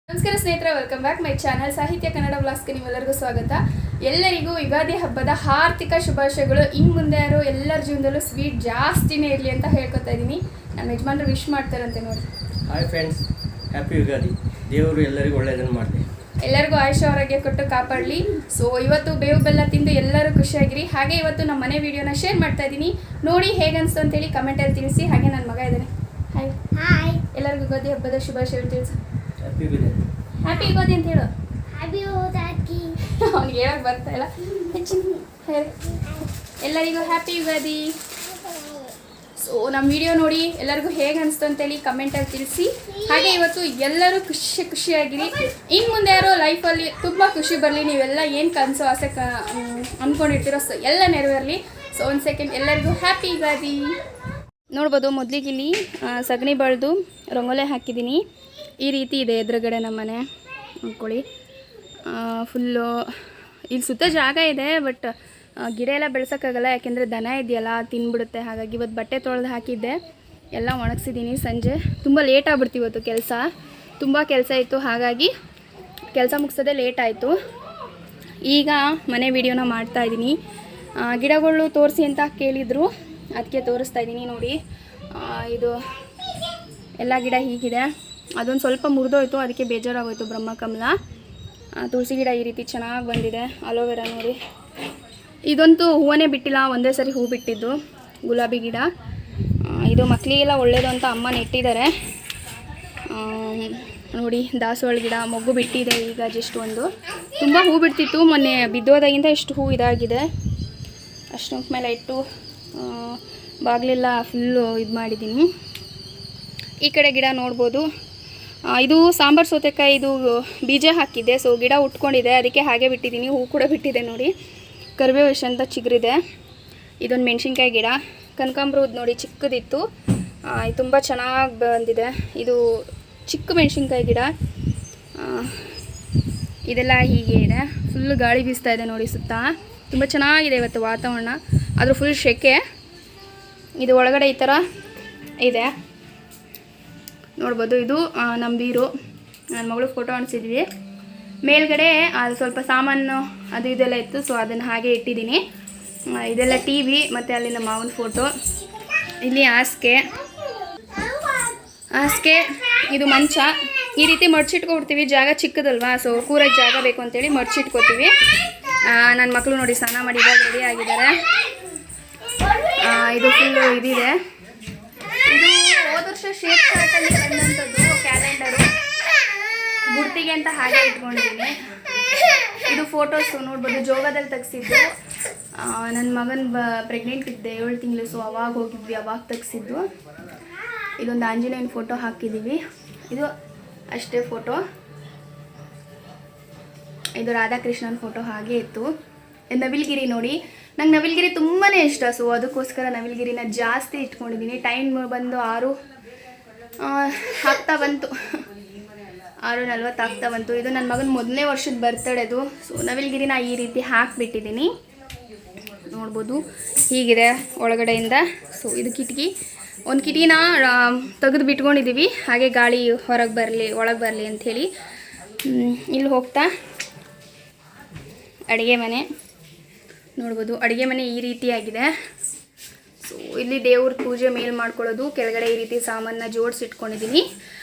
ನಮಸ್ಕಾರ ಸ್ನೇಹಿತರೆ, welcome back my channel ಸಾಹಿತ್ಯ ಕನ್ನಡ ವ್ಲಾಗ್ಸ್ಗೆ ನಿಮ್ಮೆಲ್ಲರಿಗೂ ಸ್ವಾಗತ. ಎಲ್ಲರಿಗೂ ಯುಗಾದಿ ಹಬ್ಬದ ಹಾರ್ದಿಕ ಶುಭಾಶಯಗಳು. ಇನ್ನು ಮುಂದೆ ಯಾರು ಎಲ್ಲರ ಜೀವನದಲ್ಲೂ ಸ್ವೀಟ್ ಜಾಸ್ತಿನೇ ಇರಲಿ ಅಂತ ಹೇಳ್ಕೊತಾ ಇದ್ದೀನಿ. ನಮ್ಮ ಯಜಮಾನರು ವಿಶ್ ಮಾಡ್ತಾರಂತೆ ನೋಡಿ. Hi friends, happy Ugadi. ದೇವರು ಎಲ್ಲರಿಗೂ ಒಳ್ಳೆಯದನ್ನು ಮಾಡಲಿ, ಎಲ್ಲರಿಗೂ ಆಯುಷ್ಯ ಆರೋಗ್ಯ ಕೊಟ್ಟು ಕಾಪಾಡಲಿ. ಸೊ ಇವತ್ತು ಬೇವು ಬೆಲ್ಲ ತಿಂದು ಎಲ್ಲರೂ ಖುಷಿಯಾಗಿರಿ. ಹಾಗೆ ಇವತ್ತು ನಮ್ಮ ಮನೆ ವಿಡಿಯೋನ ಶೇರ್ ಮಾಡ್ತಾ ಇದ್ದೀನಿ, ನೋಡಿ ಹೇಗನ್ನಿಸ್ತು ಅಂತೇಳಿ ಕಮೆಂಟಲ್ಲಿ ತಿಳಿಸಿ. ಹಾಗೆ ನನ್ನ ಮಗ ಇದ್ದಾನೆ. ಹಾಯ್ ಹಾಯ್, ಎಲ್ಲರಿಗೂ ಯುಗಾದಿ ಹಬ್ಬದ ಶುಭಾಶಯಗಳು ತಿಳಿಸು. ಹ್ಯಾಪಿ ಯುಗಾದಿ. ಹ್ಯಾಪಿ ಯುಗಾದಿ ಅಂತ ಹೇಳು. ಹ್ಯಾಪಿ ಯುಗಾದಿ. ಅವ್ನಿಗೆ ಹೇಳಕ್ಕೆ ಬರ್ತಾ ಇಲ್ಲ. ಎಲ್ಲರಿಗೂ ಹ್ಯಾಪಿ ಯುಗಾದಿ. ಸೊ ನಮ್ಮ ವಿಡಿಯೋ ನೋಡಿ ಎಲ್ಲರಿಗೂ ಹೇಗೆ ಅನಿಸ್ತು ಅಂತೇಳಿ ಕಮೆಂಟಲ್ಲಿ ತಿಳಿಸಿ. ಹಾಗೆ ಇವತ್ತು ಎಲ್ಲರೂ ಖುಷಿಯಾಗಿರಿ. ಇನ್ನು ಮುಂದೆ ಯಾರೋ ಲೈಫಲ್ಲಿ ತುಂಬ ಖುಷಿ ಬರಲಿ. ನೀವೆಲ್ಲ ಏನು ಕನಸು ಆಸೆ ಅಂದ್ಕೊಂಡಿರ್ತೀರೋ ಸೊ ಎಲ್ಲ ನೆರವೇರಲಿ. ಸೊ ಒಂದು ಸೆಕೆಂಡ್, ಎಲ್ಲರಿಗೂ ಹ್ಯಾಪಿ ಯುಗಾದಿ. ನೋಡ್ಬೋದು, ಮೊದಲಿಗೆ ಇಲ್ಲಿ ಸಗಣಿ ಬಳ್ದು ರಂಗೋಲೆ ಹಾಕಿದ್ದೀನಿ. ಈ ರೀತಿ ಇದೆ ಎದುರುಗಡೆ ನಮ್ಮ ಮನೆ ಅಂದ್ಕೊಳ್ಳಿ. ಫುಲ್ಲು ಇಲ್ಲಿ ಸುತ್ತ ಜಾಗ ಇದೆ, ಬಟ್ ಗಿಡ ಎಲ್ಲ ಬೆಳೆಸೋಕ್ಕಾಗಲ್ಲ, ಯಾಕೆಂದರೆ ದನ ಇದೆಯಲ್ಲ ತಿನ್ಬಿಡುತ್ತೆ. ಹಾಗಾಗಿ ಇವತ್ತು ಬಟ್ಟೆ ತೊಳೆದು ಹಾಕಿದ್ದೆ, ಎಲ್ಲ ಒಣಗಿಸಿದ್ದೀನಿ. ಸಂಜೆ ತುಂಬ ಲೇಟ್ ಆಗ್ಬಿಡ್ತು ಇವತ್ತು, ತುಂಬ ಕೆಲಸ ಇತ್ತು. ಹಾಗಾಗಿ ಕೆಲಸ ಮುಗಿಸೋದೇ ಲೇಟ್ ಆಯಿತು. ಈಗ ಮನೆ ವಿಡಿಯೋನ ಮಾಡ್ತಾಯಿದ್ದೀನಿ. ಗಿಡಗಳು ತೋರಿಸಿ ಅಂತ ಕೇಳಿದರು, ಅದಕ್ಕೆ ತೋರಿಸ್ತಾ ಇದ್ದೀನಿ. ನೋಡಿ, ಇದು ಎಲ್ಲ ಗಿಡ ಹೀಗಿದೆ. ಅದೊಂದು ಸ್ವಲ್ಪ ಮುರಿದೋಯ್ತು, ಅದಕ್ಕೆ ಬೇಜಾರಾಗೋಯ್ತು. ಬ್ರಹ್ಮಕಮಲ, ತುಳಸಿ ಗಿಡ ಈ ರೀತಿ ಚೆನ್ನಾಗಿ ಬಂದಿದೆ. ಅಲೋವೆರಾ ನೋಡಿ, ಇದಂತೂ ಹೂವನ್ನೇ ಬಿಟ್ಟಿಲ್ಲ, ಒಂದೇ ಸರಿ ಹೂ ಬಿಟ್ಟಿದ್ದು ಗುಲಾಬಿ ಗಿಡ. ಇದು ಮಕ್ಕಳಿಗೆಲ್ಲ ಒಳ್ಳೆಯದು ಅಂತ ಅಮ್ಮ ನೆಟ್ಟಿದ್ದಾರೆ. ನೋಡಿ, ದಾಸವಾಳ ಗಿಡ ಮೊಗ್ಗು ಬಿಟ್ಟಿದೆ ಈಗ. ಜಸ್ಟ್ ಒಂದು ತುಂಬ ಹೂ ಬಿಡ್ತಿತ್ತು, ಮೊನ್ನೆ ಬಿದ್ದೋದಾಗಿಂದ ಎಷ್ಟು ಹೂ ಇದಾಗಿದೆ. ಅಷ್ಟೊಂದು ಮೇಲೆ ಇಟ್ಟು ಬಾಗಿಲೆಲ್ಲ ಫುಲ್ಲು ಇದು ಮಾಡಿದ್ದೀನಿ. ಈ ಕಡೆ ಗಿಡ ನೋಡ್ಬೋದು, ಇದು ಸಾಂಬಾರು ಸೌತೆಕಾಯಿ, ಇದು ಬೀಜ ಹಾಕಿದ್ದೆ. ಸೊ ಗಿಡ ಉಟ್ಕೊಂಡಿದೆ, ಅದಕ್ಕೆ ಹಾಗೆ ಬಿಟ್ಟಿದ್ದೀನಿ. ಹೂ ಕೂಡ ಬಿಟ್ಟಿದೆ ನೋಡಿ. ಕರಿಬೇವು ಅಂತ ಚಿಗುರಿದೆ. ಇದೊಂದು ಮೆಣಸಿನ್ಕಾಯಿ ಗಿಡ. ಕನಕಾಂಬರದ ನೋಡಿ, ಚಿಕ್ಕದಿತ್ತು, ತುಂಬ ಚೆನ್ನಾಗಿ ಬಂದಿದೆ. ಇದು ಚಿಕ್ಕ ಮೆಣಸಿನ್ಕಾಯಿ ಗಿಡ. ಇದೆಲ್ಲ ಹೀಗೆ ಇದೆ. ಫುಲ್ಲು ಗಾಳಿ ಬೀಸ್ತಾ ಇದೆ ನೋಡಿ ಸುತ್ತ. ತುಂಬ ಚೆನ್ನಾಗಿದೆ ಇವತ್ತು ವಾತಾವರಣ, ಆದರೂ ಫುಲ್ ಸೆಕೆ. ಇದು ಒಳಗಡೆ ಈ ಥರ ಇದೆ ನೋಡ್ಬೋದು. ಇದು ನಮ್ಮ ಬೀರು, ನನ್ನ ಮಗಳು ಫೋಟೋ ಅನಿಸಿದ್ವಿ. ಮೇಲ್ಗಡೆ ಅದು ಸ್ವಲ್ಪ ಸಾಮಾನು ಅದು ಇದೆಲ್ಲ ಇತ್ತು, ಸೊ ಅದನ್ನು ಹಾಗೆ ಇಟ್ಟಿದ್ದೀನಿ. ಇದೆಲ್ಲ ಟಿ ವಿ, ಮತ್ತು ಅಲ್ಲಿ ನಮ್ಮ ಮಾವನ ಫೋಟೋ. ಇಲ್ಲಿ ಹಾಸಿಗೆ, ಇದು ಮಂಚ. ಈ ರೀತಿ ಮಡ್ಚಿಟ್ಕೊಬಿಡ್ತೀವಿ, ಜಾಗ ಚಿಕ್ಕದಲ್ವಾ, ಸೊ ಕೂರಕ್ಕೆ ಜಾಗ ಬೇಕು ಅಂತೇಳಿ ಮಡ್ಚಿಟ್ಕೋತೀವಿ. ನನ್ನ ಮಕ್ಕಳು ನೋಡಿ ಸ್ನಾನ ಮಾಡಿ ಇವಾಗ ರೆಡಿ ಆಗಿದ್ದಾರೆ. ಇದು ಫುಲ್ಲು ಇದಿದೆ. ಇದು ಹೋದ ವರ್ಷ ಶೇಪ್ ಚಾರ್ಟಲ್ಲಿ ಬಂದಂಥದ್ದು ಕ್ಯಾಲೆಂಡರು, ಗುರ್ತಿಗೆ ಅಂತ ಹಾಗೆ ಇಟ್ಕೊಂಡಿದ್ದೀನಿ. ಇದು ಫೋಟೋಸು ನೋಡ್ಬೋದು, ಜೋಗದಲ್ಲಿ ತೆಗ್ಸಿದ್ದು. ನನ್ನ ಮಗನ ಪ್ರೆಗ್ನೆಂಟ್ ಇದ್ದೆ, 7 ತಿಂಗಳು, ಸೊ ಅವಾಗ ಹೋಗಿದ್ವಿ, ಅವಾಗ ತೆಗ್ಸಿದ್ದು. ಇದೊಂದು ಆಂಜನೇಯನ ಫೋಟೋ ಹಾಕಿದ್ದೀವಿ. ಇದು ಅಷ್ಟೇ ಫೋಟೋ. ಇದು ರಾಧಾಕೃಷ್ಣನ ಫೋಟೋ ಹಾಗೆ ಇತ್ತು. ನವಿಲ್ಗಿರಿ ನೋಡಿ, ನಂಗೆ ನವಿಲ್ಗಿರಿ ತುಂಬಾ ಇಷ್ಟ. ಸೊ ಅದಕ್ಕೋಸ್ಕರ ನವಿಲ್ಗಿರಿನ ಜಾಸ್ತಿ ಇಟ್ಕೊಂಡಿದ್ದೀನಿ. ಟೈಮ್ ಬಂದು 6 ಆಗ್ತಾ ಬಂತು, 6:40 ಆಗ್ತಾ ಬಂತು. ಇದು ನನ್ನ ಮಗನ ಮೊದಲನೇ ವರ್ಷದ ಬರ್ತಡೇದು. ಸೊ ನವಿಲ್ಗಿರಿನ ಈ ರೀತಿ ಹಾಕಿಬಿಟ್ಟಿದ್ದೀನಿ. ನೋಡ್ಬೋದು, ಹೀಗಿದೆ ಒಳಗಡೆಯಿಂದ. ಸೊ ಇದು ಕಿಟಕಿ, ಒಂದು ಕಿಟಕಿನ ತೆಗೆದು ಬಿಟ್ಕೊಂಡಿದ್ದೀವಿ, ಹಾಗೆ ಗಾಳಿ ಹೊರಗೆ ಬರಲಿ ಒಳಗೆ ಬರಲಿ ಅಂಥೇಳಿ. ಇಲ್ಲಿ ಹೋಗ್ತಾ ಅಡುಗೆ ಮನೆ ನೋಡ್ಬೋದು. ಅಡುಗೆ ಮನೆ ಈ ರೀತಿಯಾಗಿದೆ. ಸೊ ಇಲ್ಲಿ ದೇವ್ರ ಪೂಜೆ ಮೇಲೆ ಮಾಡ್ಕೊಳ್ಳೋದು. ಕೆಳಗಡೆ ಈ ರೀತಿ ಸಾಮಾನನ್ನ ಜೋಡಿಸಿಟ್ಕೊಂಡಿದ್ದೀನಿ.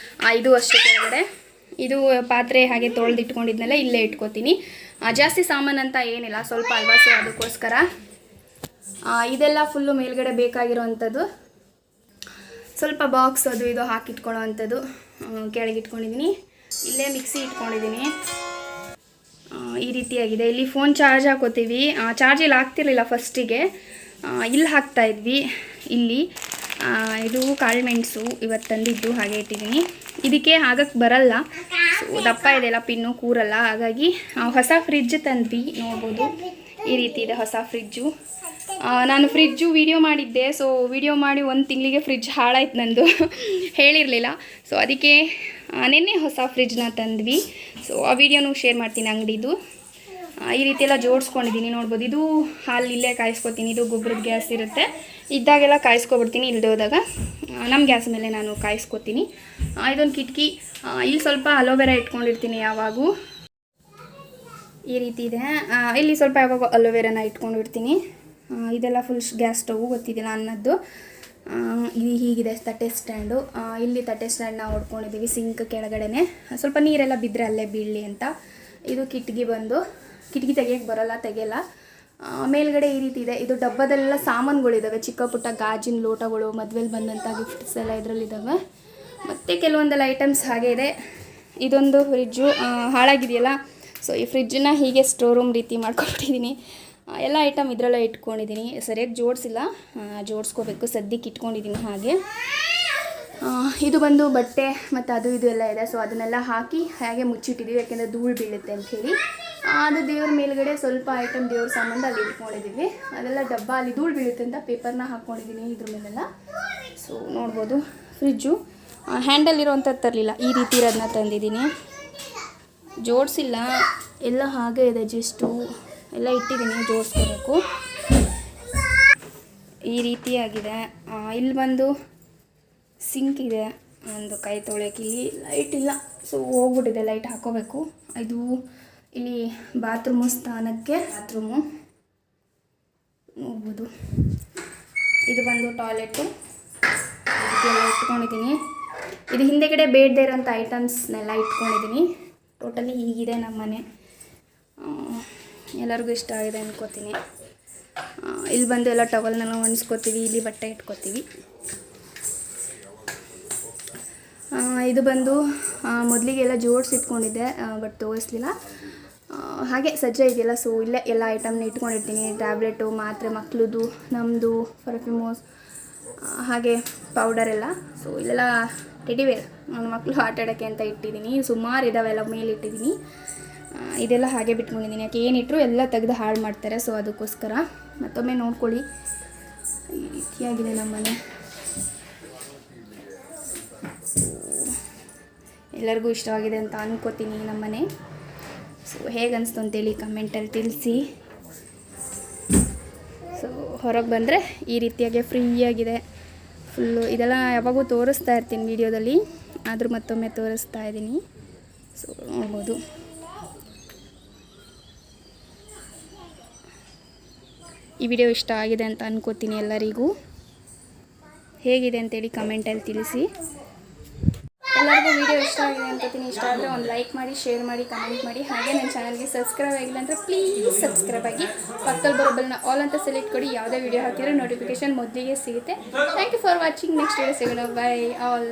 ಇದು ಅಷ್ಟೇ ಕೆಳಗಡೆ. ಇದು ಪಾತ್ರೆ ಹಾಗೆ ತೊಳೆದಿಟ್ಕೊಂಡಿದ್ನೆಲ್ಲ ಇಲ್ಲೇ ಇಟ್ಕೊತೀನಿ. ಜಾಸ್ತಿ ಸಾಮಾನು ಅಂತ ಏನಿಲ್ಲ, ಸ್ವಲ್ಪ ಅಲ್ವಾ, ಸೊ ಅದಕ್ಕೋಸ್ಕರ. ಇದೆಲ್ಲ ಫುಲ್ಲು ಮೇಲ್ಗಡೆ ಬೇಕಾಗಿರೋವಂಥದ್ದು. ಸ್ವಲ್ಪ ಬಾಕ್ಸ್ ಅದು ಇದು ಹಾಕಿಟ್ಕೊಳ್ಳೋ ಅಂಥದ್ದು ಕೆಳಗಿಟ್ಕೊಂಡಿದ್ದೀನಿ. ಇಲ್ಲೇ ಮಿಕ್ಸಿ ಇಟ್ಕೊಂಡಿದ್ದೀನಿ. ಈ ರೀತಿಯಾಗಿದೆ. ಇಲ್ಲಿ ಫೋನ್ ಚಾರ್ಜ್ ಹಾಕೋತೀವಿ. ಚಾರ್ಜ್ ಇಲ್ಲಿ ಆಗ್ತಿರ್ಲಿಲ್ಲ ಫಸ್ಟಿಗೆ, ಇಲ್ಲಿ ಹಾಕ್ತಾಯಿದ್ವಿ. ಇಲ್ಲಿ ಇದು ಕಾಳುಮೆಣಸು ಇವತ್ತು ತಂದಿದ್ದು, ಹಾಗೆ ಇಟ್ಟಿದ್ದೀನಿ. ಇದಕ್ಕೆ ಆಗಕ್ಕೆ ಬರಲ್ಲ, ಸೊ ದಪ್ಪ ಇದೆಲ್ಲ, ಪಿನ್ನು ಕೂರಲ್ಲ. ಹಾಗಾಗಿ ಹೊಸ ಫ್ರಿಡ್ಜ್ ತಂದ್ವಿ. ನೋಡ್ಬೋದು, ಈ ರೀತಿ ಇದೆ ಹೊಸ ಫ್ರಿಡ್ಜು. ನಾನು ಫ್ರಿಡ್ಜು ವಿಡಿಯೋ ಮಾಡಿದ್ದೆ. ಸೊ ವಿಡಿಯೋ ಮಾಡಿ 1 ತಿಂಗಳಿಗೆ ಫ್ರಿಡ್ಜ್ ಹಾಳಾಯ್ತು ನಂದು, ಹೇಳಿರಲಿಲ್ಲ. ಸೊ ಅದಕ್ಕೆ ನಿನ್ನೆ ಹೊಸ ಫ್ರಿಡ್ಜ್ನ ತಂದ್ವಿ. ಸೊ ಆ ವಿಡಿಯೋನು ಶೇರ್ ಮಾಡ್ತೀನಿ, ಅಂಗಡಿದು. ಈ ರೀತಿ ಎಲ್ಲ ಜೋಡಿಸ್ಕೊಂಡಿದ್ದೀನಿ ನೋಡ್ಬೋದು. ಇದು ಹಾಲು ಇಲ್ಲೇ ಕಾಯಿಸ್ಕೊತೀನಿ, ಇದು ಗೊಬ್ಬರದ ಗ್ಯಾಸ್ ಇರುತ್ತೆ, ಇದ್ದಾಗೆಲ್ಲ ಕಾಯಿಸ್ಕೊಬಿಡ್ತೀನಿ, ಇಲ್ಲದೆ ಹೋದಾಗ ನಮ್ಮ ಗ್ಯಾಸ್ ಮೇಲೆ ನಾನು ಕಾಯಿಸ್ಕೊತೀನಿ. ಇದೊಂದು ಕಿಟಕಿ, ಇಲ್ಲಿ ಸ್ವಲ್ಪ ಅಲೋವೆರಾ ಇಟ್ಕೊಂಡಿರ್ತೀನಿ ಯಾವಾಗೂ, ಈ ರೀತಿ ಇದೆ. ಇಲ್ಲಿ ಸ್ವಲ್ಪ ಯಾವಾಗ ಅಲೋವೆರಾನ ಇಟ್ಕೊಂಡಿರ್ತೀನಿ. ಇದೆಲ್ಲ ಫುಲ್ ಗ್ಯಾಸ್ ಸ್ಟವ್ ಗೊತ್ತಿದ್ದಿಲ್ಲ ಅನ್ನದ್ದು. ಇದು ಹೀಗಿದೆ ತಟ್ಟೆ ಸ್ಟ್ಯಾಂಡು. ಇಲ್ಲಿ ತಟ್ಟೆ ಸ್ಟ್ಯಾಂಡ್ನ ಹೊಡ್ಕೊಂಡಿದ್ದೀವಿ ಸಿಂಕ್ ಕೆಳಗಡೆನೆ, ಸ್ವಲ್ಪ ನೀರೆಲ್ಲ ಬಿದ್ದರೆ ಅಲ್ಲೇ ಬೀಳಲಿ ಅಂತ. ಇದು ಕಿಟಕಿ ಬಂದು, ಕಿಟಕಿ ತೆಗಿಯೋಕ್ಕೆ ಬರೋಲ್ಲ, ತೆಗೆಯಲ್ಲ. ಮೇಲ್ಗಡೆ ಈ ರೀತಿ ಇದೆ. ಇದು ಡಬ್ಬದಲ್ಲೆಲ್ಲ ಸಾಮಾನುಗಳಿದ್ದಾವೆ, ಚಿಕ್ಕ ಪುಟ್ಟ ಗಾಜಿನ ಲೋಟಗಳು, ಮದುವೆಲಿ ಬಂದಂಥ ಗಿಫ್ಟ್ಸ್ ಎಲ್ಲ ಇದರಲ್ಲಿದ್ದಾವೆ. ಮತ್ತು ಕೆಲವೊಂದೆಲ್ಲ ಐಟಮ್ಸ್ ಹಾಗೆ ಇದೆ. ಇದೊಂದು ಫ್ರಿಜ್ಜು ಹಾಳಾಗಿದೆಯಲ್ಲ, ಸೊ ಈ ಫ್ರಿಜ್ಜನ್ನ ಹೀಗೆ ಸ್ಟೋರ್ ರೂಮ್ ರೀತಿ ಮಾಡ್ಕೊಬಿಟ್ಟಿದ್ದೀನಿ. ಎಲ್ಲ ಐಟಮ್ ಇದರಲ್ಲೇ ಇಟ್ಕೊಂಡಿದ್ದೀನಿ, ಸರಿಯಾಗಿ ಜೋಡಿಸಿಲ್ಲ, ಜೋಡಿಸ್ಕೋಬೇಕು, ಸದ್ಯಕ್ಕೆ ಇಟ್ಕೊಂಡಿದ್ದೀನಿ ಹಾಗೆ. ಇದು ಬಂದು ಬಟ್ಟೆ ಮತ್ತು ಅದು ಇದು ಎಲ್ಲ ಇದೆ, ಸೊ ಅದನ್ನೆಲ್ಲ ಹಾಕಿ ಹಾಗೆ ಮುಚ್ಚಿಟ್ಟಿದ್ದೀವಿ, ಯಾಕೆಂದರೆ ಧೂಳು ಬೀಳುತ್ತೆ ಅಂಥೇಳಿ. ಅದು ದೇವ್ರ ಮೇಲ್ಗಡೆ ಸ್ವಲ್ಪ ಐಟಮ್ ದೇವ್ರ ಸಾಮಾನು ಅಲ್ಲಿ ಇಟ್ಕೊಂಡಿದ್ದೀವಿ, ಅದೆಲ್ಲ ಡಬ್ಬ ಅಲ್ಲಿ ಧೂಳು ಬೀಳುತ್ತೆ ಅಂತ ಪೇಪರ್ನ ಹಾಕ್ಕೊಂಡಿದ್ದೀನಿ ಇದ್ರ ಮೇಲೆಲ್ಲ. ಸೊ ನೋಡ್ಬೋದು, ಫ್ರಿಜ್ಜು ಹ್ಯಾಂಡಲ್ ಇರೋವಂಥದ್ದು ತರಲಿಲ್ಲ, ಈ ರೀತಿ ಇರೋದನ್ನ ತಂದಿದ್ದೀನಿ, ಜೋಡಿಸಿಲ್ಲ, ಎಲ್ಲ ಹಾಗೆ ಇದೆ, ಜಸ್ಟು ಎಲ್ಲ ಇಟ್ಟಿದ್ದೀನಿ, ಜೋಡಿಸ್ಕೋಬೇಕು. ಈ ರೀತಿಯಾಗಿದೆ. ಇಲ್ಲಿ ಬಂದು ಸಿಂಕ್ ಇದೆ, ಒಂದು ಕೈ ತೊಳೆಯೋಕೆ. ಇಲ್ಲಿ ಲೈಟ್ ಇಲ್ಲ, ಸೊ ಹೋಗ್ಬಿಟ್ಟಿದೆ, ಲೈಟ್ ಹಾಕೋಬೇಕು. ಇದು ಇಲ್ಲಿ ಬಾತ್ರೂಮು, ಸ್ನಾನಕ್ಕೆ ಬಾತ್ರೂಮು ನೋಡ್ಬೋದು. ಇದು ಬಂದು ಟಾಯ್ಲೆಟು, ಇದಕ್ಕೆಲ್ಲ ಇಟ್ಕೊಂಡಿದ್ದೀನಿ. ಇದು ಹಿಂದೆಗಡೆ ಬೇಡದೇ ಇರೋಂಥ ಐಟಮ್ಸ್ನೆಲ್ಲ ಇಟ್ಕೊಂಡಿದ್ದೀನಿ. ಟೋಟಲಿ ಹೀಗಿದೆ ನಮ್ಮ ಮನೆ, ಎಲ್ಲರಿಗೂ ಇಷ್ಟ ಆಗಿದೆ ಅಂದ್ಕೋತೀನಿ. ಇಲ್ಲಿ ಬಂದು ಎಲ್ಲ ಟವಲ್ನೆಲ್ಲ ಒಣಸ್ಕೋತೀವಿ, ಇಲ್ಲಿ ಬಟ್ಟೆ ಇಟ್ಕೋತೀವಿ. ಇದು ಬಂದು ಮೊದಲಿಗೆಲ್ಲ ಜೋಡಿಸಿಟ್ಕೊಂಡಿದ್ದೆ, ಬಟ್ ತೋರಿಸ್ಲಿಲ್ಲ. ಹಾಗೆ ಸಜ್ಜೆ ಇದೆಯಲ್ಲ, ಸೊ ಇಲ್ಲೇ ಎಲ್ಲ ಐಟಮ್ನ ಇಟ್ಕೊಂಡಿರ್ತೀನಿ, ಟ್ಯಾಬ್ಲೆಟು, ಮಾತ್ರೆ, ಮಕ್ಕಳದು, ನಮ್ಮದು ಪರ್ಫ್ಯೂಮೋಸ್, ಹಾಗೆ ಪೌಡರೆಲ್ಲ. ಸೊ ಇಲ್ಲೆಲ್ಲ ಟೆಡಿವೇರ್ ನನ್ನ ಮಕ್ಕಳು ಆಟ ಆಡೋಕ್ಕೆ ಅಂತ ಇಟ್ಟಿದ್ದೀನಿ, ಸುಮಾರು ಇದ್ದಾವೆಲ್ಲ ಮೇಲೆ ಇಟ್ಟಿದ್ದೀನಿ. ಇದೆಲ್ಲ ಹಾಗೆ ಬಿಟ್ಕೊಂಡಿದ್ದೀನಿ, ಯಾಕೆ ಏನಿಟ್ಟರು ಎಲ್ಲ ತೆಗೆದು ಹಾಳು ಮಾಡ್ತಾರೆ, ಸೊ ಅದಕ್ಕೋಸ್ಕರ. ಮತ್ತೊಮ್ಮೆ ನೋಡ್ಕೊಳ್ಳಿ, ಈ ರೀತಿಯಾಗಿದೆ ನಮ್ಮ ಮನೆ. ಎಲ್ಲರಿಗೂ ಇಷ್ಟವಾಗಿದೆ ಅಂತ ಅಂದ್ಕೋತೀನಿ ನಮ್ಮ ಮನೆ. ಸೊ ಹೇಗೆ ಅನಿಸ್ತು ಅಂತೇಳಿ ಕಮೆಂಟಲ್ಲಿ ತಿಳಿಸಿ. ಸೊ ಹೊರಗೆ ಬಂದರೆ ಈ ರೀತಿಯಾಗಿ ಫ್ರೀಯಾಗಿದೆ ಫುಲ್ಲು. ಇದೆಲ್ಲ ಯಾವಾಗೂ ತೋರಿಸ್ತಾ ಇರ್ತೀನಿ ವಿಡಿಯೋದಲ್ಲಿ, ಆದರೂ ಮತ್ತೊಮ್ಮೆ ತೋರಿಸ್ತಾ ಇದ್ದೀನಿ. ಸೊ ನೋಡ್ಬೋದು, ಈ ವಿಡಿಯೋ ಇಷ್ಟ ಆಗಿದೆ ಅಂತ ಅಂದ್ಕೋತೀನಿ ಎಲ್ಲರಿಗೂ. ಹೇಗಿದೆ ಅಂತೇಳಿ ಕಮೆಂಟಲ್ಲಿ ತಿಳಿಸಿ. ಎಲ್ಲರಿಗೂ ವಿಡಿಯೋ ಇಷ್ಟ ಆಗಿದೆ ಅಂದ್ಕೋತೀನಿ. ಇಷ್ಟ ಆದರೆ ಒಂದು ಲೈಕ್ ಮಾಡಿ, ಶೇರ್ ಮಾಡಿ, ಕಮೆಂಟ್ ಮಾಡಿ. ಹಾಗೆ ನನ್ನ ಚಾನಲ್ಗೆ ಸಬ್ಸ್ಕ್ರೈಬ್ ಆಗಿಲ್ಲ ಅಂದರೆ ಪ್ಲೀಸ್ ಸಬ್ಸ್ಕ್ರೈಬ್ ಆಗಿ, ಪಕ್ಕದಲ್ಲಿ ಬರೋಬಲ್ನ ಆಲ್ ಅಂತ ಸೆಲೆಕ್ಟ್ ಕೊಡಿ. ಯಾವುದೇ ವಿಡಿಯೋ ಹಾಕಿರೋ ನೋಟಿಫಿಕೇಶನ್ ಮೊದಲಿಗೆ ಸಿಗುತ್ತೆ. Thank you for watching. Next video ಸಿಗೋಣ. Bye all.